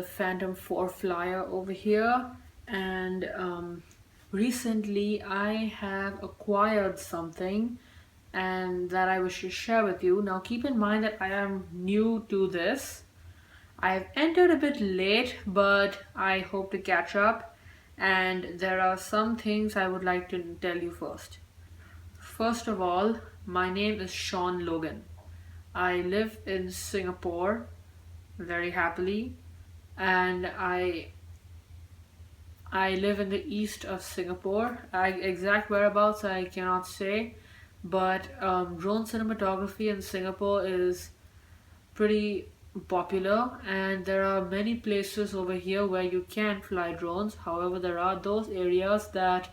Phantom 4 flyer over here, and recently I have acquired something and that I wish to share with you. Now keep in mind that I am new to this. I've entered a bit late, but I hope to catch up, and there are some things I would like to tell you first. First of all, my name is Sean Logan. I live in Singapore very happily, and I live in the east of Singapore. Exact whereabouts I cannot say, but drone cinematography in Singapore is pretty popular, and there are many places over here where you can fly drones. However, there are those areas that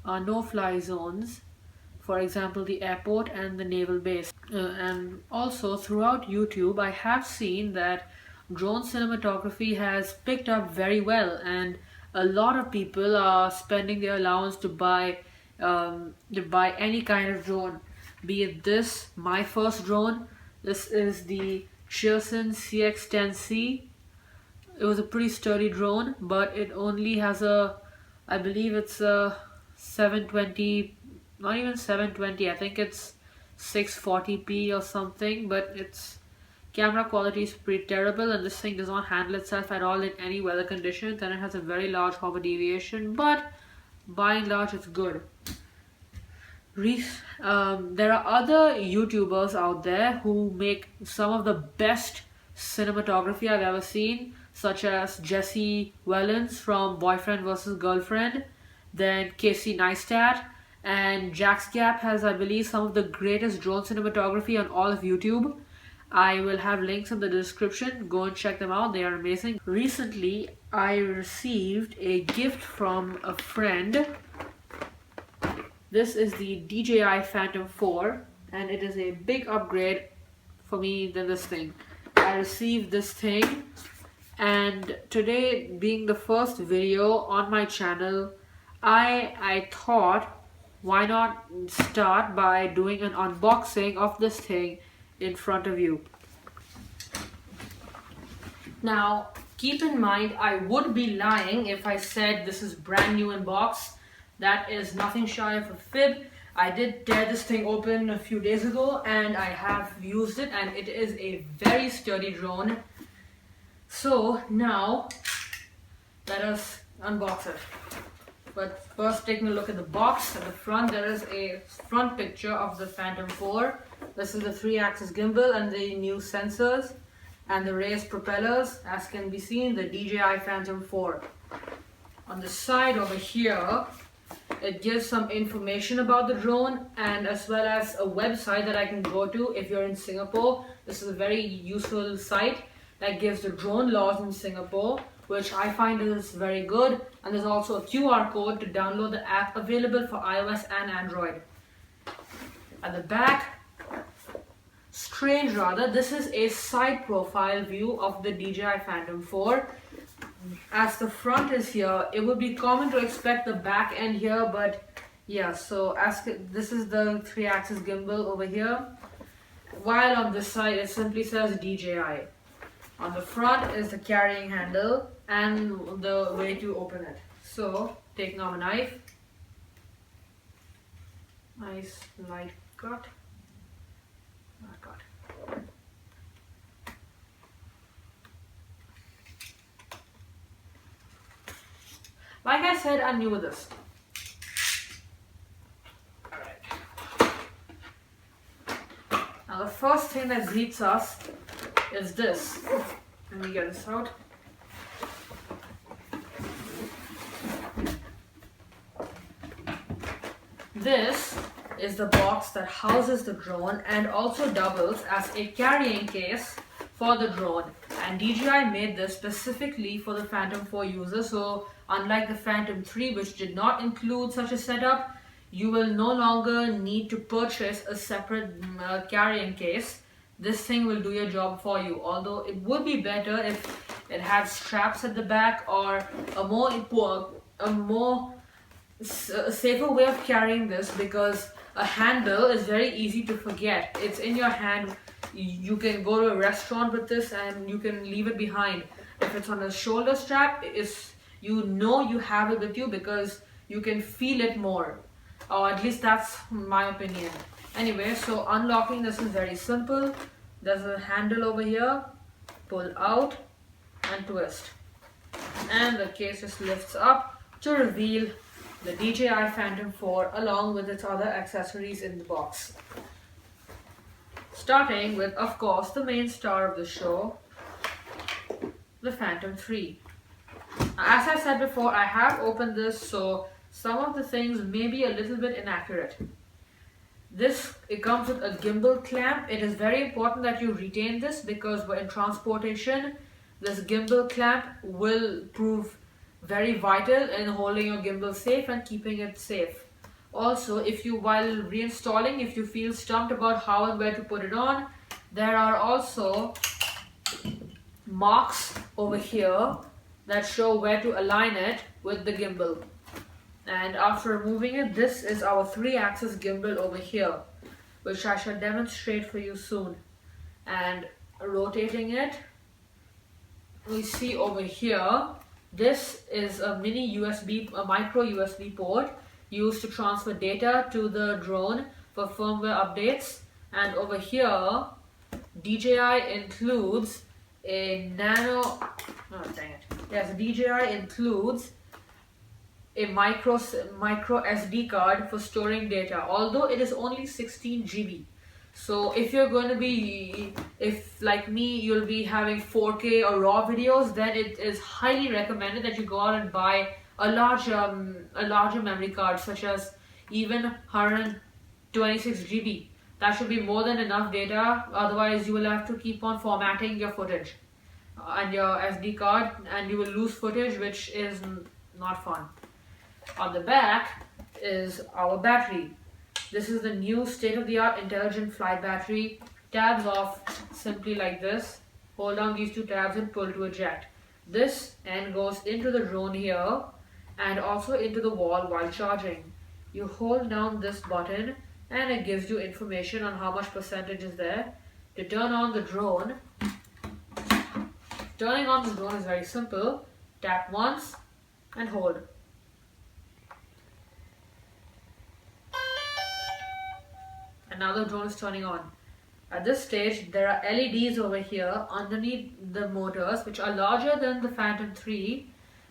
are no-fly zones, for example the airport and the naval base. And also throughout YouTube I have seen that drone cinematography has picked up very well, and a lot of people are spending their allowance to buy any kind of drone, be it this, my first drone. This is the DJI CX-10C. It was a pretty sturdy drone, but it only has I believe it's a 720, not even 720, I think it's 640p or something, but its camera quality is pretty terrible, and this thing does not handle itself at all in any weather conditions, and it has a very large hover deviation, but by and large it's good. There are other YouTubers out there who make some of the best cinematography I've ever seen, such as Jesse Wellens from Boyfriend vs. Girlfriend, then Casey Neistat, and Jack's Gap has, I believe, some of the greatest drone cinematography on all of YouTube. I will have links in the description. Go and check them out. They are amazing. Recently, I received a gift from a friend. This is the DJI Phantom 4, and it is a big upgrade for me than this thing. I received this thing, and today being the first video on my channel, I thought, why not start by doing an unboxing of this thing in front of you. Now keep in mind, I would be lying if I said this is brand new in box. That is nothing shy of a fib. I did tear this thing open a few days ago, and I have used it, and it is a very sturdy drone. So now let us unbox it. But first, taking a look at the box. At the front there is a front picture of the Phantom 4. This is the 3-axis gimbal and the new sensors and the raised propellers, as can be seen, the DJI Phantom 4. On the side over here, it gives some information about the drone, and as well as a website that I can go to if you're in Singapore. This is a very useful site that gives the drone laws in Singapore, which I find is very good. And there's also a QR code to download the app, available for iOS and Android. At the back, strange rather, this is a side profile view of the DJI Phantom 4. As the front is here, it would be common to expect the back end here, but yeah, so this is the 3-axis gimbal over here, while on this side it simply says DJI. On the front is the carrying handle and the way to open it. So taking out a knife, nice light cut, Like I said, I'm new with this. Alright. Now the first thing that greets us is this. Let me get this out. This is the box that houses the drone and also doubles as a carrying case for the drone. And DJI made this specifically for the Phantom 4 user, so unlike the Phantom 3, which did not include such a setup, you will no longer need to purchase a separate carrying case. This thing will do your job for you, although it would be better if it had straps at the back or a safer way of carrying this, because a handle is very easy to forget. It's in your hand. You can go to a restaurant with this and you can leave it behind. If it's on a shoulder strap, you know you have it with you because you can feel it more, or at least that's my opinion. Anyway, so unlocking this is very simple. There's a handle over here, pull out and twist, and the case just lifts up to reveal the DJI Phantom 4 along with its other accessories in the box. Starting with, of course, the main star of the show, the Phantom 3. As I said before, I have opened this, so some of the things may be a little bit inaccurate. It comes with a gimbal clamp. It is very important that you retain this because in transportation, this gimbal clamp will prove very vital in holding your gimbal safe and keeping it safe. Also, while reinstalling, if you feel stumped about how and where to put it on, there are also marks over here that show where to align it with the gimbal. And after removing it, this is our 3-axis gimbal over here, which I shall demonstrate for you soon. And rotating it, we see over here, this is a micro USB port used to transfer data to the drone for firmware updates. And over here, DJI includes DJI includes a micro SD card for storing data, although it is only 16 GB. So if you're going to be, if like me, you'll be having 4K or RAW videos, then it is highly recommended that you go out and buy a larger memory card, such as even 126 GB. That should be more than enough data. Otherwise, you will have to keep on formatting your footage and your SD card, and you will lose footage, which is not fun. On the back is our battery. This is the new state-of-the-art intelligent flight battery. Tabs off simply like this. Hold down these 2 tabs and pull to eject. This end goes into the drone here and also into the wall while charging. You hold down this button and it gives you information on how much percentage is there. To turn on the drone, turning on the drone is very simple. Tap once and hold. And now the drone is turning on. At this stage, there are LEDs over here underneath the motors, which are larger than the Phantom 3.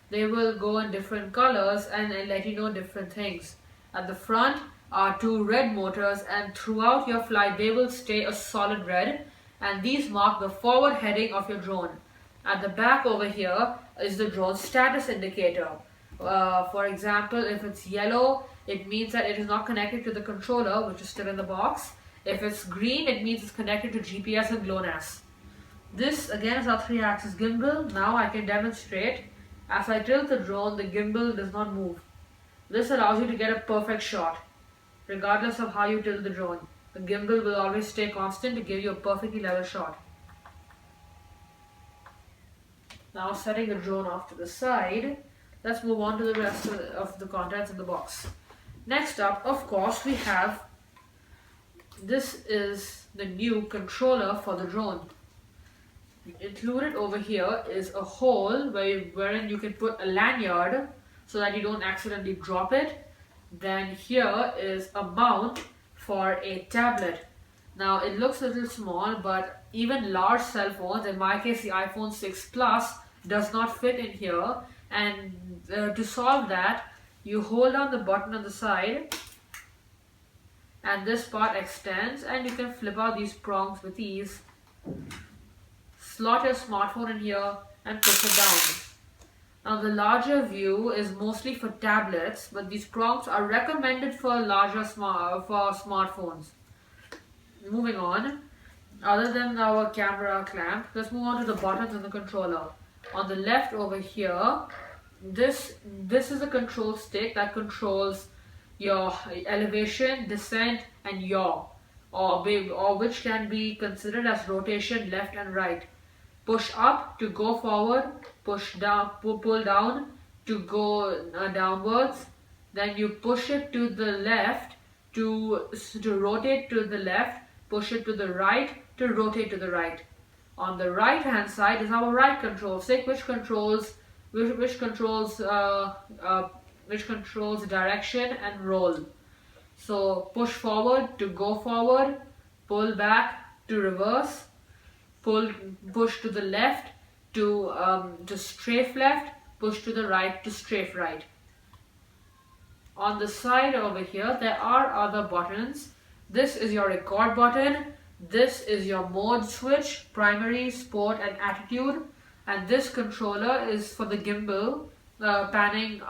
They will go in different colors and let you know different things. At the front are 2 red motors, and throughout your flight they will stay a solid red, and these mark the forward heading of your drone. At the back over here is the drone status indicator. For example, if it's yellow, it means that it is not connected to the controller, which is still in the box. If it's green, it means it's connected to GPS and GLONASS. This again is our 3-axis gimbal. Now I can demonstrate. As I tilt the drone, the gimbal does not move. This allows you to get a perfect shot, regardless of how you tilt the drone. The gimbal will always stay constant to give you a perfectly level shot. Now setting the drone off to the side, let's move on to the rest of the contents in the box. Next up, of course, we have, this is the new controller for the drone. Included over here is a hole wherein you can put a lanyard so that you don't accidentally drop it. Then here is a mount for a tablet. Now it looks a little small, but even large cell phones, in my case the iPhone 6 Plus, does not fit in here. And to solve that, you hold down the button on the side and this part extends, and you can flip out these prongs with ease. Slot your smartphone in here and push it down. Now the larger view is mostly for tablets, but these prongs are recommended for smartphones. Moving on, other than our camera clamp, let's move on to the buttons on the controller. On the left over here, this is a control stick that controls your elevation, descent and yaw, or which can be considered as rotation left and right. Push up to go forward, push down, pull down to go downwards. Then you push it to the left to rotate to the left, push it to the right to rotate to the right. On the right hand side is our right control stick, which controls direction and roll. So push forward to go forward, pull back to reverse, push to the left to strafe left, push to the right to strafe right. On the side over here there are other buttons. This is your record button. This is your mode switch, primary, sport and attitude. And this controller is for the gimbal, panning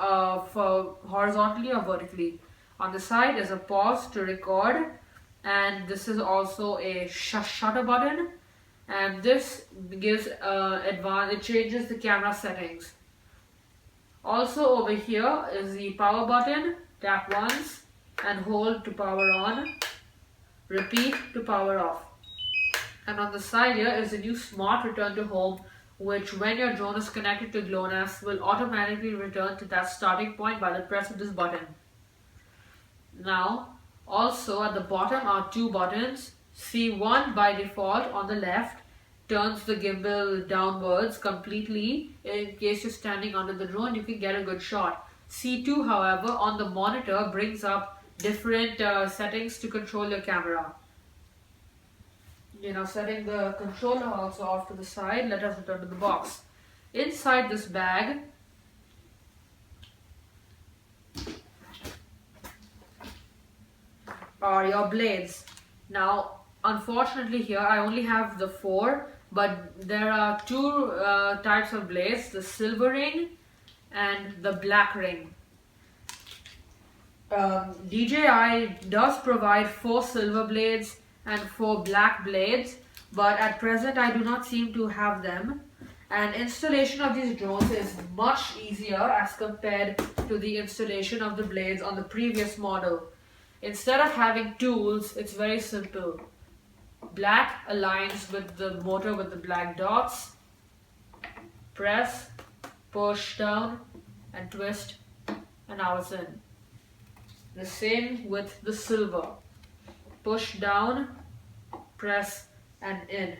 for horizontally or vertically. On the side is a pause to record, and this is also a shutter button, and this gives it changes the camera settings. Also over here is the power button. Tap once and hold to power on, repeat to power off. And on the side here is the new smart return to home, which when your drone is connected to GLONASS will automatically return to that starting point by the press of this button. Now also at the bottom are two buttons. C1 by default on the left turns the gimbal downwards completely. In case you're standing under the drone, you can get a good shot. C2 however on the monitor brings up different settings to control your camera. Setting the controller also off to the side, let us return to the box. Inside this bag are your blades. Now unfortunately here I only have the 4, but there are two types of blades, the silver ring and the black ring. DJI does provide 4 silver blades and 4 black blades, but at present I do not seem to have them, and installation of these drones is much easier as compared to the installation of the blades on the previous model. Instead of having tools, it's very simple. Black aligns with the motor with the black dots, press, push down and twist, and now it's in. The same with the silver. Push down, press and in.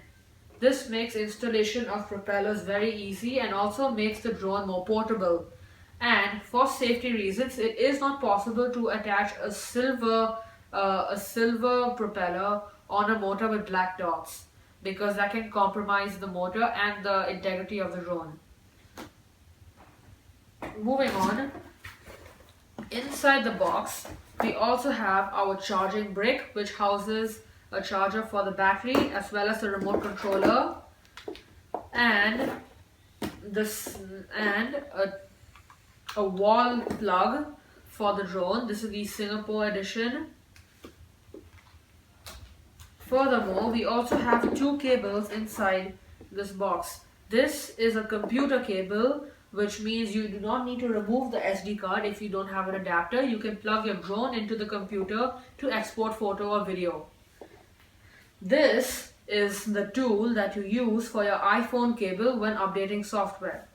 This makes installation of propellers very easy and also makes the drone more portable. And for safety reasons, it is not possible to attach a silver propeller on a motor with black dots, because that can compromise the motor and the integrity of the drone. Moving on, inside the box we also have our charging brick, which houses a charger for the battery as well as the remote controller, and a wall plug for the drone. This is the Singapore edition. Furthermore, we also have 2 cables inside this box. This is a computer cable, which means you do not need to remove the SD card if you don't have an adapter. You can plug your drone into the computer to export photo or video. This is the tool that you use for your iPhone cable when updating software.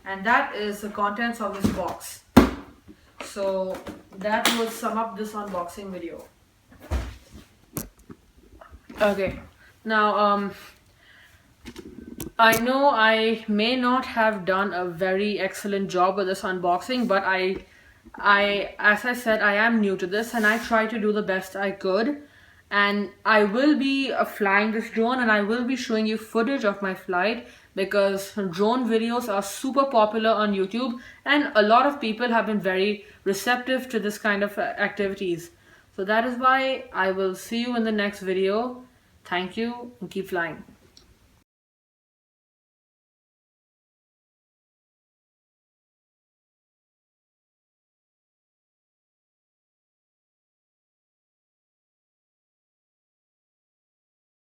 And that is the contents of this box. So that will sum up this unboxing video. Okay, now I know I may not have done a very excellent job with this unboxing, but as I said, I am new to this and I tried to do the best I could. And I will be flying this drone and I will be showing you footage of my flight, because drone videos are super popular on YouTube and a lot of people have been very receptive to this kind of activities. So that is why I will see you in the next video. Thank you and keep flying.